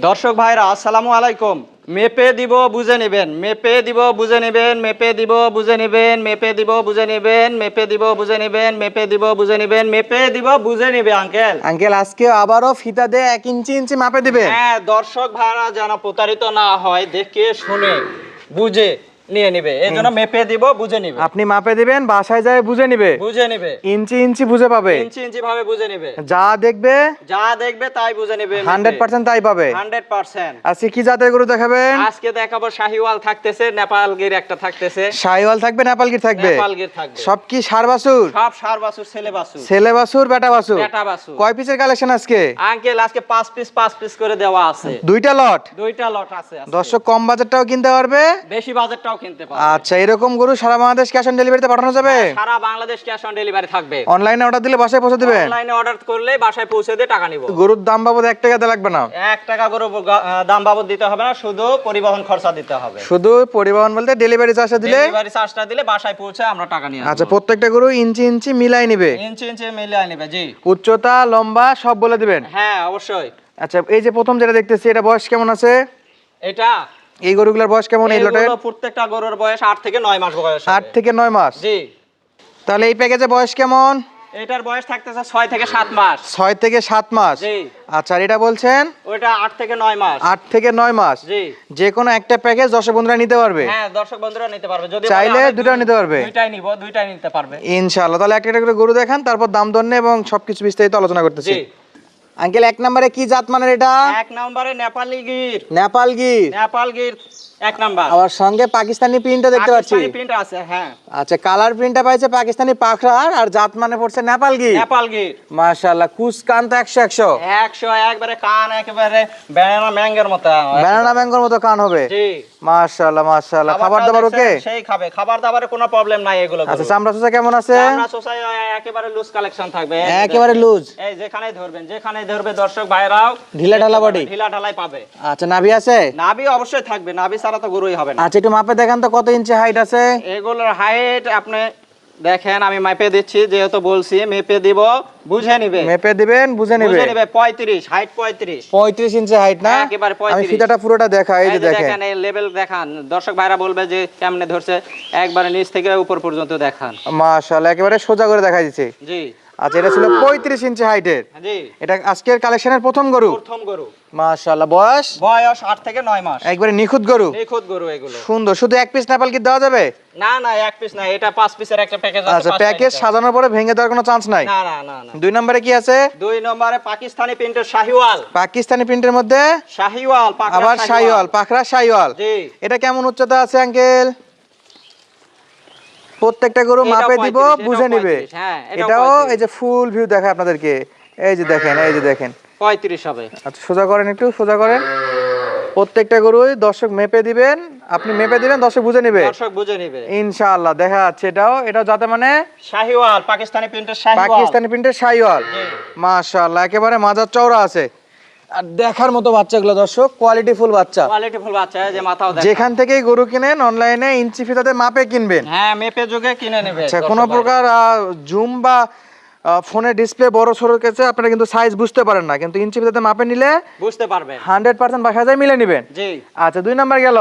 দর্শক ভাইরা আসসালামু আলাইকুম। মেপে দিব বুঝে নেবেন, মেপে দিব বুঝে নেবেন, মেপে দিব বুঝে নেবেন, মেপে দিব বুঝে নেবেন, মেপে দিব বুঝে নেবেন, মেপে দিব বুঝে নেবেন, মেপে দিব বুঝে নেবে আঙ্কেল। আঙ্কেল আজকে আবারও ফিতা দিয়ে 1 ইঞ্চি ইঞ্চি মাপে দিবেন। হ্যাঁ, দর্শক ভাইরা যেন প্রতারিত না হয়, দেখে শুনে বুঝে নিয়ে নেবে, এই জন্য মেপে দিব বুঝে নেবে। আপনি মাপে দিবেন, বাসায় যায় বুঝে নিবে, বুঝে নেবে, ইঞ্চি ইঞ্চি বুঝে পাবে, ইঞ্চি ইঞ্চি ভাবে বুঝে নেবে, যা দেখবে যা দেখবে তাই বুঝে নেবে, 100% তাই পাবে। 100%। আজকে কি জাতের গরু দেখাবেন? আজকে দেখাবো শাহিওয়াল থাকতেছে, নেপালগির একটা থাকতেছে, শাহিওয়াল থাকবে, নেপালগির থাকবে, নেপালগির থাকবে। সব কি ষাঁড় বাছুর? সব ষাঁড় বাছুর, ছেলে বাছুর, ছেলে বাছুর বেটা বাছুর। বেটা বাছুর। কয় পিসের কালেকশন আজকে? আঙ্কেল আজকে 5 পিস করে দেওয়া আছে, দুইটা লট। দুইটা লট আছে আজকে। দর্শক কম বাজেটটাও কিনতে পারবে, বেশি বাজেটটাও কিনতে পারবে। আচ্ছা এরকম গরু সারা বাংলাদেশ ক্যাশ অন ডেলিভারিতে পাঠানো যাবে? সারা বাংলাদেশ ক্যাশ অন ডেলিভারি থাকবে। অনলাইনে অর্ডার দিলে বাসায় পৌঁছে দিবেন? অনলাইনে অর্ডার করলে বাসায় পৌঁছে দিয়ে টাকা নিব। গরুর দাম বাবদ 1 টাকা দিতে লাগবে না? 1 টাকা করে দাম বাবদ দিতে হবে না, শুধু পরিবহন খরচা দিতে হবে। শুধু পরিবহন বলতে ডেলিভারি চার্জটা দিলে? ডেলিভারি চার্জটা দিলে বাসায় পৌঁছে আমরা টাকা নিয়ে আসবো। আচ্ছা প্রত্যেকটা গরু ইঞ্চি ইঞ্চি মিলাই নিবে? ইঞ্চি ইঞ্চি মিলিয়ে নেবে, জি। উচ্চতা লম্বা সব বলে দিবেন? হ্যাঁ অবশ্যই। আচ্ছা এই যে প্রথম যেটা দেখতেছি এটা বয়স কেমন আছে? এটা এই গরুগুলোর বয়স কেমন এই লটের? এগুলো প্রত্যেকটা গরুর বয়স 8 থেকে 9 মাস বয়স। 8 থেকে 9 মাস? জি। তাহলে এই প্যাকেজে বয়স কেমন? এটার বয়স থাকতেছে 6 থেকে 7 মাস। 6 থেকে 7 মাস? জি। আচ্ছা আর এটা বলছেন? ওটা 8 থেকে 9 মাস। 8 থেকে 9 মাস? জি। যে কোনো একটা প্যাকেজ দর্শক বন্ধুরা নিতে পারবে? হ্যাঁ দর্শক বন্ধুরা নিতে পারবে, যদি চাইলে দুটো নিতে পারবে? দুইটাই নিব, দুইটাই নিতে পারবে ইনশাআল্লাহ। তাহলে একটা একটা করে গরু দেখান, তারপর দাম দর নিয়ে এবং সবকিছু বিস্তারিত আলোচনা করতেছি। জি। আঙ্কেল 1 নম্বরে কি জাত মানের এটা? 1 নম্বরে নেপালি গির। নেপাল গির? নেপাল গির 1 নাম্বার। আবার সঙ্গে পাকিস্তানি প্রিন্টও দেখতে পাচ্ছি। পাকিস্তানি প্রিন্ট আছে, হ্যাঁ। আচ্ছা কালার প্রিন্টটা পাইছে পাকিস্তানি পাখরার, আর জাত মানে পড়ছে নেপাল গির। নেপাল গির মাশাআল্লাহ, কুচ কান তো 100 100 একবারে কান একেবারে ব্যানানা ম্যাঙ্গোর মতো। ব্যানানা ম্যাঙ্গোর মতো কান হবে। জি। মাশাআল্লাহ মাশাআল্লাহ। খাবার দাবার ওকে? সেই খাবে, খাবার দাবারে কোনো প্রবলেম নাই এগুলো। আচ্ছা চামড়া চোষা কেমন আছে? আমরা সোসাই একেবারে লুজ কালেকশন থাকবে, একেবারে লুজ। এই যেখানেই ধরবেন, যেখানেই ধরবে দর্শক ভাইরাও ঢিলা ঢালা বডি? ঢিলা ঢালাই পাবে। আচ্ছা নাভি আছে? নাভি অবশ্যই থাকবে, নাভি ছাড়া তো গরুই হবে না। আচ্ছা একটু মাপে দেখান তো কত ইঞ্চি হাইট আছে? এগুলোর হাইট আপনি দেখেন, আমি মাপে দিচ্ছি, যেহেতু বলছি মেপে দিব বুঝে নিবে। মেপে দিবেন বুঝে নেবে? বুঝে নিবে। 35 হাইট, 35 ইঞ্চি হাইট না? একেবারে আমি 35। ফিতাটা পুরোটা দেখাই, এই যে দেখেন। দেখেন এই লেভেল দেখান, দর্শক ভাইরা বলবে যে কেমনে ধরছে, একবারে নিচ থেকে উপর পর্যন্ত দেখান। মাশাআল্লাহ একেবারে সোজা করে দেখাই দিচ্ছে। জি। আচ্ছা এটা ছিল 35 ইঞ্চি হাইটের? জি। এটা আজকের কালেকশনের প্রথম গরু? প্রথম গরু। মাশাআল্লাহ। বয়স? বয়স 8 থেকে 9 মাস। একবারে নিখুঁত গরু? নিখুঁত গরু এগুলো। সুন্দর। শুধু 1 পিস নেপাল কি দেওয়া যাবে? না না, 1 পিস না, এটা 5 পিসের একটা প্যাকেজ আছে। আচ্ছা প্যাকেজ সাজানোর পরে ভেঙে দেওয়ার কোনো চান্স নাই? না না না না। 2 নম্বরে কি আছে? 2 নম্বরে পাকিস্তানি প্রিন্টের শাহিওয়াল। পাকিস্তানি প্রিন্টের মধ্যে শাহিওয়াল, পাকড়া আবার শাহিওয়াল, পাখরা শাহিওয়াল। জি। এটা কেমন উচ্চতা আছে আঙ্কেল? প্রত্যেকটা গরু মাপে দিব বুঝে নিবে? হ্যাঁ এটাও এই যে ফুল ভিউ দেখায় আপনাদেরকে, এই যে দেখেন, এই যে দেখেন 35 হবে। আচ্ছা সোজা করেন, একটু সোজা করেন। প্রত্যেকটা গরুই দর্শক মেপে দিবেন, আপনি মেপে দিবেন, দর্শক বুঝে নিবে দর্শক বুঝে নিবে ইনশাআল্লাহ। দেখা যাচ্ছে এটাও যাতে মানে শাহিওয়াল, পাকিস্তানি প্রিন্টের শাহিওয়াল। পাকিস্তানি প্রিন্টের শাহিওয়াল। জি। মাশাআল্লাহ একেবারে মাজার চওড়া আছে, আর দেখার মতো বাচ্চাগুলো দর্শক, কোয়ালিটি ফুল বাচ্চা। কোয়ালিটি ফুল বাচ্চা, এই যে মাথাও দেখেন। যেখান থেকেই গরু কিনেন অনলাইনে ইঞ্চি ফিতাতে মাপে কিনবেন। হ্যাঁ মেপে যোগে কিনে নেবে। আচ্ছা কোনো প্রকার জুম বা ফোনের ডিসপ্লে বড় ছোট কাছে আপনারা কিন্তু সাইজ বুঝতে পারেন না, কিন্তু ইঞ্চি ফিতাতে মাপে নিলে বুঝতে পারবেন 100% বাসা যায় মিলে নেবেন। জি। আচ্ছা 2 নাম্বার গেল।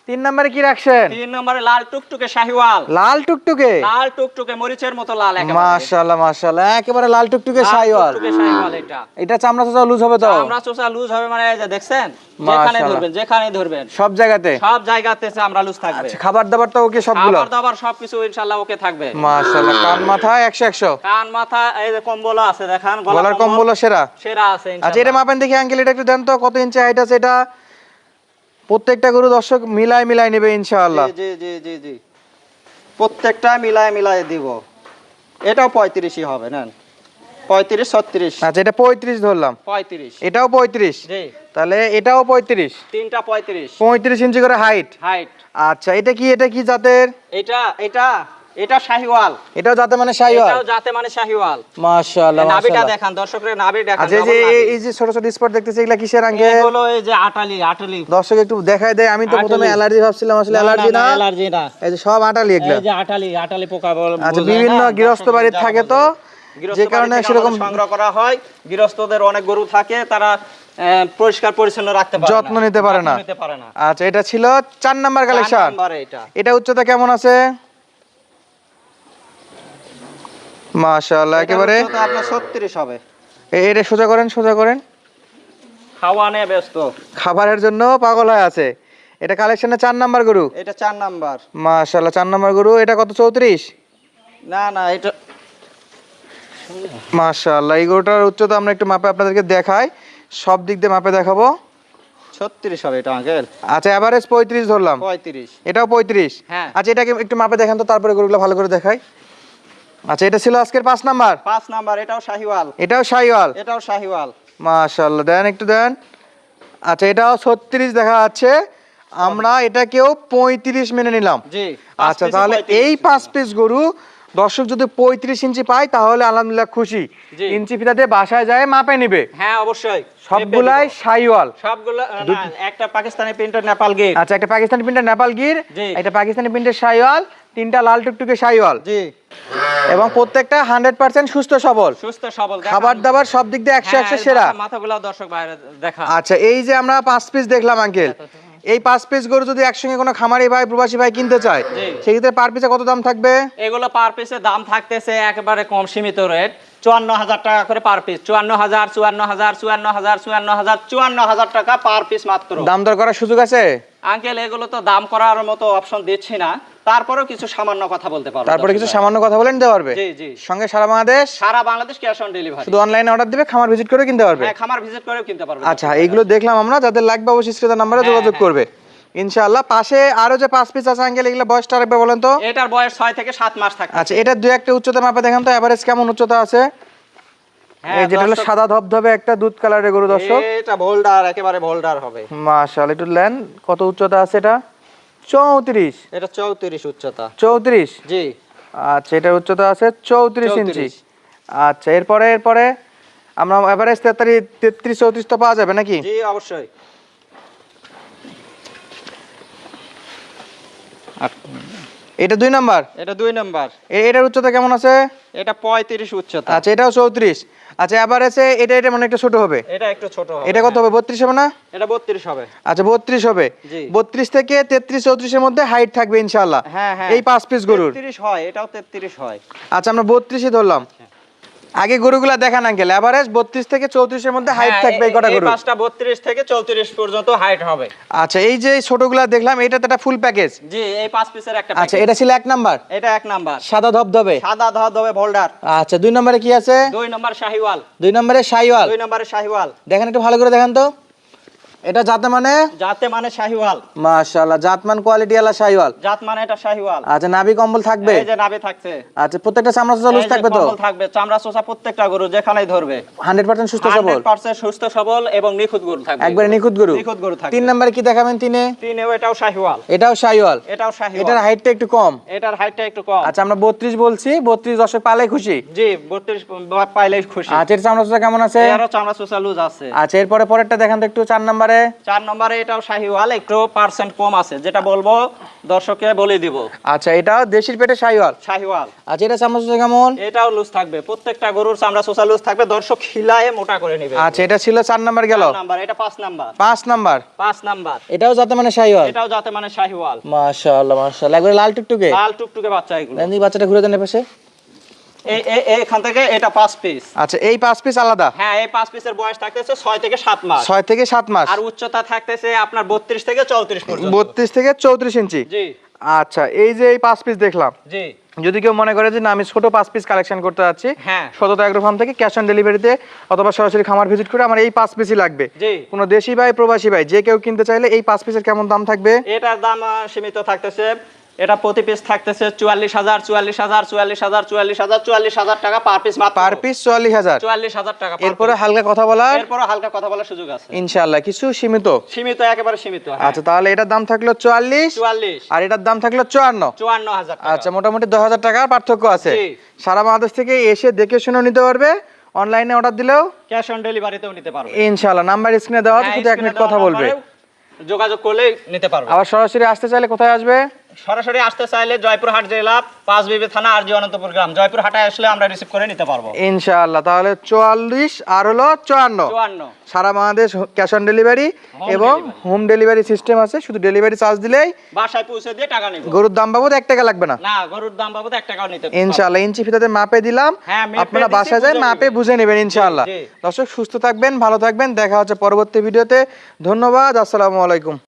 3 নাম্বারে কি রাখছেন? 3 নম্বরে লাল টুকটুকে শাহিওয়াল। লাল টুকটুকে? লাল টুকটুকে মরিচের মতো লাল একেবারে। মাশাআল্লাহ মাশাআল্লাহ একেবারে লাল টুকটুকে শাহিওয়াল। টুকটুকে শাহিওয়াল এটা। এটা চামড়া চোষা লুজ হবে তো? চামড়া চোষা লুজ হবে, মানে এই যে দেখছেন, যেখানে ধরবেন, যেখানে ধরবেন সব জায়গাতে? সব জায়গাতে চামড়া লুজ থাকবে। আচ্ছা খাবার দাবার তো ওকে সবগুলো? খাবার দাবার সবকিছু ইনশাআল্লাহ ওকে থাকবে। মাশাআল্লাহ। কান মাথা 100 কান মাথা, এই যে কম্বল আছে দেখেন, গলার কম্বল সেরা? সেরা আছে ইনশাআল্লাহ। আচ্ছা এটা মাপেন দেখি আঙ্কেল, এটা একটু দেন তো কত ইঞ্চি হাইট আছে এটা? প্রত্যেকটা গরু দর্শক মিলাই নেবে ইনশাআল্লাহ। জি জি জি জি, প্রত্যেকটা মিলায় দিব। এটাও 35ই হবে, নেন 35 36। আচ্ছা এটা 35 ধরলাম। 35। এটাও 35? জি। তাহলে এটাও 35? তিনটা 35। 35 ইঞ্চি করে হাইট? হাইট। আচ্ছা এটা কি জাতের? এটা শাহিওয়াল। এটাও জাতে মানে শাহিওয়াল? এটাও জাতে মানে শাহিওয়াল। মাশাআল্লাহ নাভিটা মাশাআল্লাহ। দেখান দর্শকদের, নাভি দেখান। আচ্ছা এই যে ছোট ছোট স্পট দেখতেছি এগুলা কিসের আঙ্কেল? এগুলো এই যে আটালি। দর্শক একটু দেখায় দেয়, আমি তো প্রথমে অ্যালার্জি ভাবছিলাম, আসলে অ্যালার্জি না। অ্যালার্জি না, এই যে সব আটালি এগুলা। এই যে আটালি পোকা বল। আচ্ছা বিভিন্ন গৃহস্থ বাড়ির থাকে তো, যে কারণে সেরকম সংগ্রহ করা হয়। গৃহস্থদের অনেক গরু থাকে, তারা পরিষ্কার পরিচ্ছন্ন রাখতে পারে না, যত্ন নিতে পারে না। নিতে পারে না। আচ্ছা, এটা ছিল 4 নাম্বার কালেকশন। 4 নম্বরে এটা। এটা উচ্চতা কেমন আছে? মাশাআল্লাহ, একেবারে এটার উচ্চতা আপনার 36 হবে। এটা সোজা করেন, সোজা করেন। খাওয়া নিয়ে ব্যস্ত, খাবারের জন্য পাগল হয়ে আছে। এটা কালেকশনে 4 নাম্বার গরু। এটা 4 নাম্বার। মাশাআল্লাহ, 4 নাম্বার গরু। এটা কত? 34? না না, এটা মাশাআল্লাহ, এই গরুটার উচ্চতা আমরা একটু মাপে আপনাদেরকে দেখাই, সব দিক দিয়ে মাপে দেখাবো। 36 হবে এটা আঙ্কেল। আচ্ছা, এভারেজ 35 ধরলাম। 35। এটাও 35? হ্যাঁ। আচ্ছা, এটাকে একটু মাপে দেখান তো, তারপরে গরুগুলো ভালো করে দেখাই। আচ্ছা, এটা ছিল আজকের 5 নাম্বার। 5 নাম্বার, এটাও শাহিওয়াল। এটাও শাহিওয়াল। এটাও শাহিওয়াল। মাশাআল্লাহ, দেন একটু দেন। আচ্ছা, এটাও 36 দেখা যাচ্ছে, আমরা এটাকেও 35 মেনে নিলাম। জি। আচ্ছা, তাহলে এই 5 পিস গরু দর্শক যদি 35 ইঞ্চি পায় তাহলে আলহামদুলিল্লাহ খুশি। জি। ইঞ্চি ফিতা দিয়ে বাসায় যায় মাপে নিবে। হ্যাঁ অবশ্যই, সবগুলাই শাহিওয়াল। সবগুলো না, একটা পাকিস্তানি প্রিন্টার নেপাল গির। আচ্ছা, একটা পাকিস্তানি প্রিন্টের নেপাল গির, জি। একটা পাকিস্তানি প্রিন্টের শাহিওয়াল, 3টা লাল টুকটুকে শাহিওয়াল। জি। এবং প্রত্যেকটা 100% সুস্থ সবল, সুস্থ সবল, খাবার দাবার সব দিক দিয়ে 100 সেরা। মাথাগুলো দর্শক বাইরে দেখা। আচ্ছা, এই যে আমরা 5 পিস দেখলাম আঙ্কেল, এই 5 পিস গরু যদি একসঙ্গে কোনো খামারি ভাই প্রবাসী ভাই কিনতে চায়, জি। সেক্ষেত্রে পার পিসে কত দাম থাকবে? এগুলো পার পিসে দাম থাকতেছে একেবারে কম সীমিত রেট, 54,000 টাকা করে পার পিস। 54,000, 54,000, 54,000, 54,000, 54,000 টাকা পার পিস মাত্র। দাম দর করার সুযোগ আছে? আঙ্কেল, এগুলো তো দাম করার মতো অপশন দিচ্ছি না, তারপরেও কিছু সামান্য কথা বলতে পারবো। তারপরে কিছু সামান্য কথা বলে নিতে পারবে? জি জি। সঙ্গে সারা বাংলাদেশ? সারা বাংলাদেশ ক্যাশ অন ডেলিভারি। শুধু অনলাইনে অর্ডার দিবে, খামার ভিজিট করে কিনতে পারবে? হ্যাঁ, খামার ভিজিট করেও কিনতে পারবে। আচ্ছা, এইগুলো দেখলাম আমরা, যাদের লাগবে অবশ্যই স্ক্রিনের নাম্বারে হ্যাঁ, যোগাযোগ হ্যাঁ। করবে ইনশাআল্লাহ। পাশে আরো যে 5 পিস আছে আঙ্কেল, এগুলো বয়সটা আরেকবার বলেন তো। এটার বয়স 6 থেকে 7 মাস থাকে। আচ্ছা, এটা দুই একটা উচ্চতা মাপে দেখেন তো, এভারেজ কেমন উচ্চতা আছে? হ্যাঁ, এই যেটা হলো দর্শক, সাদা ধবধবে একটা দুধ কালারের গরু দর্শক। এটা ভোল্ডার, একেবারে ভোল্ডার হবে। মাশাআল্লাহ, একটু লেন, কত উচ্চতা আছে এটা? 34? এটা 34 উচ্চতা। 34? জি। আচ্ছা, এটার উচ্চতা আছে 34 ইঞ্চি। 34। আচ্ছা, এরপরে আমরা এভারেজ 33, 34 তো পাওয়া যাবে নাকি? জি অবশ্যই। এটা 2 নাম্বার। এটা 2 নাম্বার। এটার উচ্চতা কেমন আছে? এটা 35 উচ্চতা। আচ্ছা, এটাও 34। আচ্ছা, এভারেজে এটা মানে একটা ছোট হবে। এটা একটু ছোট হবে। এটা কত হবে? 32 হবে না? এটা 32 হবে। আচ্ছা, 32 হবে। জি। 32 থেকে 33 34 এর মধ্যে হাইট থাকবে ইনশাআল্লাহ। হ্যাঁ হ্যাঁ। এই 5 পিস গরুর। 33 হয়, এটাও 33 হয়। আচ্ছা, আমরা 32ই ধরলাম। আগে গরুগুলা দেখান আঙ্কেল, এভারেজ 32 থেকে 34 এর মধ্যে হাইট হ্যাঁ, থাকবে এই কটা এই গরু। পাঁচটা 32 থেকে 34 পর্যন্ত হাইট হবে। আচ্ছা, এই যে ছোটগুলা দেখলাম, এটা তো একটা ফুল প্যাকেজ। জি, এই 5 পিসের একটা আচ্ছা, প্যাকেজ। এটা ছিল 1 নাম্বার, এটা 1 নাম্বার। সাদা ধবধবে। সাদা ধবধবে ভোল্ডার। আচ্ছা, 2 নম্বরে কি আছে? 2 নাম্বার শাহিওয়াল। 2 নম্বরে শাহিওয়াল। 2 নাম্বারে শাহিওয়াল। দেখেন একটু ভালো করে দেখেন তো, এটা জাতে মানে? জাতে মানে শাহিওয়াল। মাশাআল্লাহ, জাতমান কোয়ালিটি আলা শাহিওয়াল। জাত মানে এটা শাহিওয়াল। আচ্ছা, নাভি কম্বল থাকবে? এই যে নাভি থাকছে। আচ্ছা, প্রত্যেকটা চামড়া চোষা লুজ এই যে থাকবে তো? কম্বল থাকবে, চামড়া চোষা প্রত্যেকটা গরু যেখানেই ধরবে 100% সুস্থ সবল? 100% সুস্থ সবল এবং নিখুঁত গরু থাকবে। একবারে নিখুঁত গরু? নিখুঁত গরু থাকবে। 3 নম্বরে কি দেখাবেন? 3-এ? 3 এটাও শাহিওয়াল। এটাও শাহিওয়াল। এটাও শাহিওয়াল। এটার হাইটটা একটু কম। এটার হাইটটা একটু কম। আচ্ছা, আমরা 32 বলছি, 32 দর্শক পালে খুশি। জি, 32 পাইলেই খুশি। আচ্ছা, এর চামড়া চোষা কেমন আছে? এরও চামড়া চোষা লুজ আছে। আচ্ছা, এরপরে পরেরটা দেখেন তো একটু, 4 নম্বরে। 4 নম্বরে এটাও শাহিওয়াল, একটু পার্সেন্ট কম আছে, যেটা বলবো দর্শককে বলে দিব। আচ্ছা, এটাও দেশির পেটে শাহিওয়াল। শাহিওয়াল। আচ্ছা, এটা চামড়া চোষা কেমন? এটাও লুজ থাকবে, প্রত্যেকটা গরুর চামড়া চোষা লুজ থাকবে, দর্শক খিলায়ে মোটা করে নেবে। আচ্ছা, এটা ছিল 4 নাম্বার গেল। 4 নাম্বার, এটা 5 নাম্বার। 5 নাম্বার। 5 নাম্বার। এটাও জাতে মানে শাহিওয়াল? এটাও জাতে মানে শাহিওয়াল। মাশাআল্লাহ, মাশাআল্লাহ, একবারে লাল টুকটুকে। লাল টুকটুকে বাচ্চা এগুলো। দেন এই বাচ্চাটা ঘুরে দেন এপাশে। এখান থেকে এটা 5 পিস। আচ্ছা, এই 5 পিস আলাদা? হ্যাঁ, এই 5 পিসের বয়স থাকতেছে 6 থেকে 7 মাস। 6 থেকে 7 মাস। আর উচ্চতা থাকতেছে আপনার 32 থেকে 34 পর্যন্ত। 32 থেকে 34 ইঞ্চি। জি আচ্ছা, এই যে এই 5 পিস দেখলাম, জি। যদি কেউ মনে করে যে না আমি ছোট 5 পিস কালেকশন করতে যাচ্ছি, হ্যাঁ। সততা এগ্রো ফার্ম থেকে ক্যাশ অন ডেলিভারিতে অথবা সরাসরি খামার ভিজিট করে আমার এই 5 পিসই লাগবে। জি। কোনো দেশি ভাই প্রবাসী ভাই যে কেউ কিনতে চাইলে এই 5 পিসের কেমন দাম থাকবে? এটার দাম সীমিত থাকতেছে, এটা প্রতি পিস থাকতেছে 44,000, 44,000, 44,000, 44,000, 44,000 টাকা পার পিস মাত্র। Per piece 44,000? 44,000 টাকা। এরপরে হালকা কথা বলার? এরপরে হালকা কথা বলার সুযোগ আছে ইনশাআল্লাহ, কিছু সীমিত? সীমিত, একেবারে সীমিত। আচ্ছা, তাহলে এটার দাম থাকলো 44, 44, আর এটার দাম থাকলো 54। 54,000 টাকা। আচ্ছা, মোটামুটি 10,000 টাকার পার্থক্য আছে। জি। সারা বাংলাদেশ থেকে এসে দেখে শুনে নিতে পারবে, অনলাইনে অর্ডার দিলেও ক্যাশ অন ডেলিভারিতেও নিতে পারবে। ইনশাআল্লাহ। নাম্বার স্ক্রিনে দেওয়া আছে, হ্যাঁ, শুধু 1 মিনিট স্ক্রিনে কথা দেওয়া বলবে। নাম্বারেও যোগাযোগ করলে নিতে পারবে। আবার সরাসরি আসতে চাইলে কোথায় আসবে? সরাসরি আসতে চাইলে জয়পুরহাট জেলা পাঁচবিবি থানা আর জি অনন্তপুর গ্রাম জয়পুর হাটে আসলে আমরা রিসিভ করে নিতে পারবো। ইনশাআল্লাহ। তাহলে 44 আর হলো 54 54 সারা বাংলাদেশ ক্যাশ অন ডেলিভারি এবং হোম ডেলিভারি সিস্টেম আছে, শুধু ডেলিভারি চার্জ দিলেই বাসায় পৌঁছে দিয়ে টাকা নিব। গরুর দাম বাবদ 1 টাকা লাগবে না। না, গরুর দাম বাবদ 1 টাকাও নিতে ইনশাআল্লাহ। ইঞ্চি ফিতাতে মাপে দিলাম, হ্যাঁ, মেপে আপনারা দিছি, বাসায় যায় বুঝে মাপে নেবেন। বুঝে নেবেন ইনশাআল্লাহ। জি। দর্শক সুস্থ থাকবেন, ভালো থাকবেন, দেখা হচ্ছে পরবর্তী ভিডিওতে। ধন্যবাদ, আসসালামু আলাইকুম।